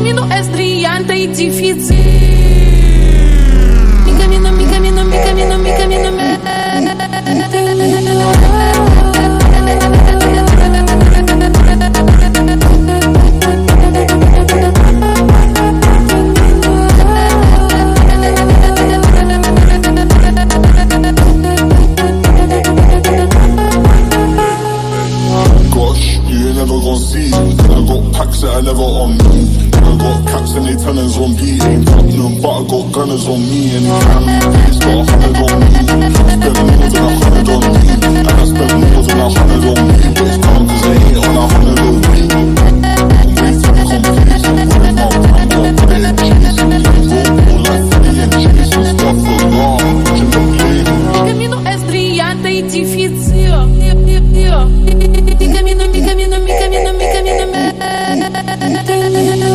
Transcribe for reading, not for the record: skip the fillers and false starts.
Camino es brillante y difícil. Mi camino, mi camino, mi camino, mi camino. I never on me. I got caps and they tellers on B. Ain't Tottenham, but I got gunners on me. Anytime you please got 100 on me. Spend more than 100 on me. And I spent more than 100 on me. But it's gone cause I ain't on 100 on me. I'm way too complete.